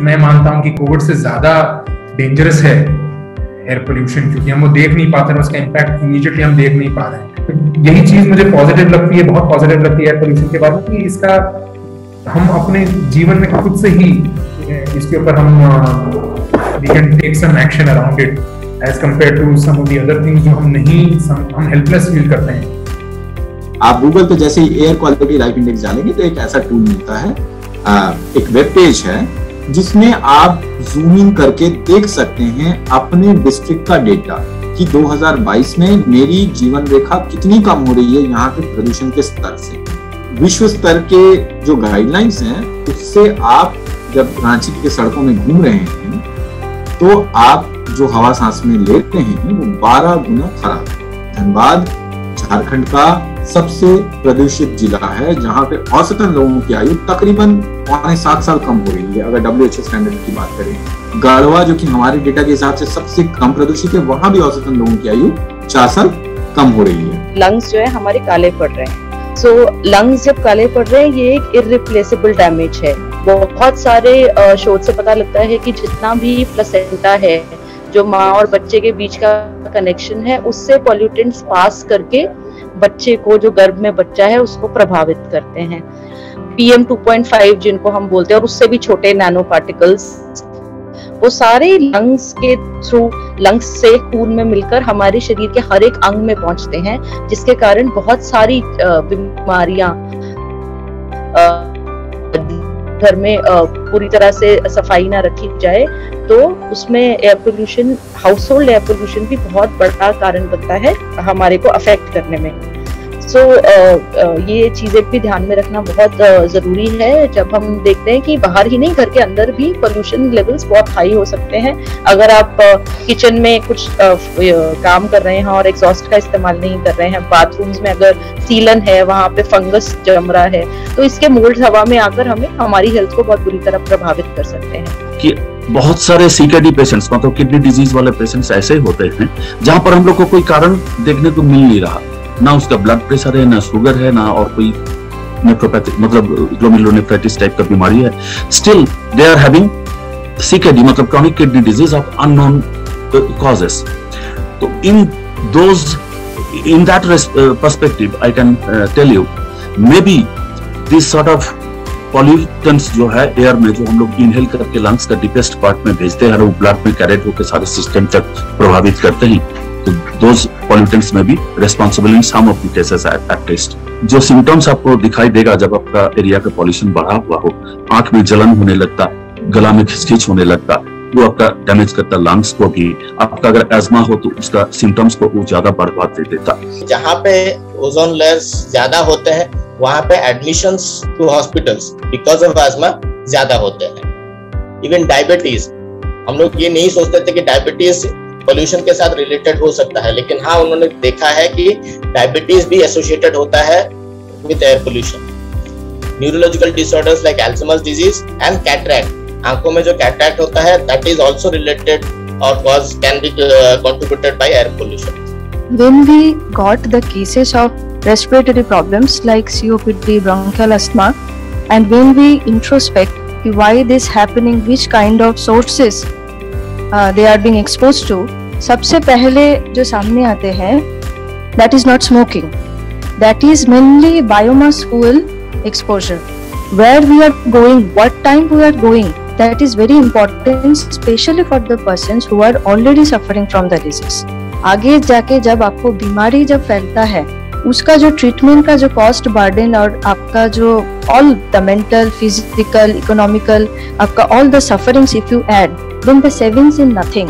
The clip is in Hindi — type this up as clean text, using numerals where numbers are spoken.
मैं मानता हूँ कि कोविड से ज्यादा डेंजरस है एयर पोल्यूशन, क्योंकि हम वो देख नहीं पाते हैं, उसका इम्पैक्ट इमीडिएटली हम देख नहीं पा रहे हैं। तो यही चीज मुझे पॉजिटिव लगती है, बहुत पॉजिटिव लगती है एयर पोल्यूशन के बारे में, कि इसका हम अपने जीवन में खुद से ही इसके ऊपर हम we can take some action around it as compare to some of the other things जो हम हेल्पलेस फील करते हैं। आप गूगल पे जैसे ही एयर क्वालिटी लाइफ इंडेक्स डालेंगे तो एक ऐसा टूल मिलता है, एक वेब पेज है जिसमें आप जूम इन करके देख सकते हैं अपने डिस्ट्रिक्ट का डेटा कि 2022 में मेरी जीवन रेखा कितनी कम हो रही है यहाँ के प्रदूषण के स्तर से। विश्व स्तर के जो गाइडलाइंस हैं उससे आप जब रांची के सड़कों में घूम रहे हैं तो आप जो हवा सांस में लेते हैं वो 12 गुना खराब है। धनबाद झारखंड का सबसे प्रदूषित जिला है जहां पे औसतन लोगों की आयु तकरीबन 6.5 साल कम हो रही है अगर WHO स्टैंडर्ड की बात करें। गढ़वा जो कि हमारे डेटा के हिसाब से सबसे कम प्रदूषित है, वहां भी औसतन लोगों की आयु 4 साल कम हो रही है। लंग्स जो है हमारे काले पड़ रहे हैं। सो लंग्स जब काले पड़ रहे हैं ये एक इररिप्लेसेबल डैमेज है। बहुत सारे शोध से पता लगता है कि जितना भी प्लेसेंटा है, जो माँ और बच्चे के बीच का कनेक्शन है, उससे पॉल्यूटेंट्स पास करके बच्चे को, जो गर्भ में बच्चा है, उसको प्रभावित करते हैं। PM 2.5 जिनको हम बोलते हैं, और उससे भी छोटे नैनो पार्टिकल्स, वो सारे लंग्स के थ्रू, लंग्स से खून में मिलकर हमारे शरीर के हर एक अंग में पहुंचते हैं, जिसके कारण बहुत सारी बीमारियां, घर में पूरी तरह से सफाई ना रखी जाए तो उसमें air pollution, house hold air pollution भी बहुत बड़ा कारण बनता है हमारे को अफेक्ट करने में। सो ये चीजें भी ध्यान में रखना बहुत जरूरी है जब हम देखते हैं कि बाहर ही नहीं, घर के अंदर भी पोल्यूशन लेवल्स बहुत हाई हो सकते हैं। अगर आप किचन में कुछ काम कर रहे हैं और एग्जॉस्ट का इस्तेमाल नहीं कर रहे हैं, बाथरूम्स में अगर सीलन है, वहां पे फंगस जम रहा है, तो इसके मोल्ड हवा में आकर हमें हमारी हेल्थ को बहुत बुरी तरह प्रभावित कर सकते हैं। कि बहुत सारे CKD पेशेंट्स, मतलब किडनी डिजीज वाले पेशेंट्स ऐसे होते हैं जहां पर हम लोग को कोई कारण देखने को मिल नहीं रहा, ना उसका ब्लड प्रेशर है, ना शुगर है, ना और कोई नेफ्रोपैथी मतलब ग्लोमेरुलोनेफ्राइटिस टाइप का बीमारी है। Still they are having CKD मतलब chronic kidney disease of unknown causes. तो in that perspective I can tell you maybe this sort of pollutants जो है एयर में, जो हम लोग इनहेल करके लंग्स का डीपेस्ट पार्ट में भेजते हैं और वो ब्लड में कैरेट होकर सारे सिस्टम तक प्रभावित करते हैं, तो those pollutants में भी responsible in some of the cases at least। जो सिम्टम्स आपको दिखाई देगा जब आपका एरिया का पॉल्यूशन बढ़ा हुआ हो, आंख में जलन होने लगता, गला में खिंच होने लगता, वो आपका डैमेज करता लंग्स को भी। आपका अगर एस्मा हो तो उसका सिम्टम्स को वो ज्यादा बढ़ा दे देता। जहाँ पे ओजोन लेयर्स ज्यादा होते हैं वहाँ पे admissions to hospitals because of asthma ज्यादा होते हैं। इवन डायबिटीज, हम लोग ये नहीं सोचते थे कि डायबिटीज पोल्यूशन के साथ रिलेटेड हो सकता है, लेकिन हाँ उन्होंने देखा है कि डायबिटीज भी एसोसिएटेड होता है with air pollution. Neurological disorders like Alzheimer's disease and cataract, आंखों में जो कैटरैक्ट होता है, दैट इज आल्सो रिलेटेड और cause can be contributed by air pollution. When we got the cases of respiratory problems like COPD, bronchial asthma, and when we introspect why this happening, which kind of sources they are being exposed to, सबसे पहले जो सामने आते हैं that is not smoking, that is mainly biomass fuel exposure. Where we are going, what time we are going, that is very important, especially for the persons who are already suffering from the disease. आगे जाके जब आपको बीमारी जब फैलता है, उसका जो ट्रीटमेंट का जो कॉस्ट बर्डन और आपका जो all the mental, physical, economical, आपका all the sufferings if you add, then the savings in nothing.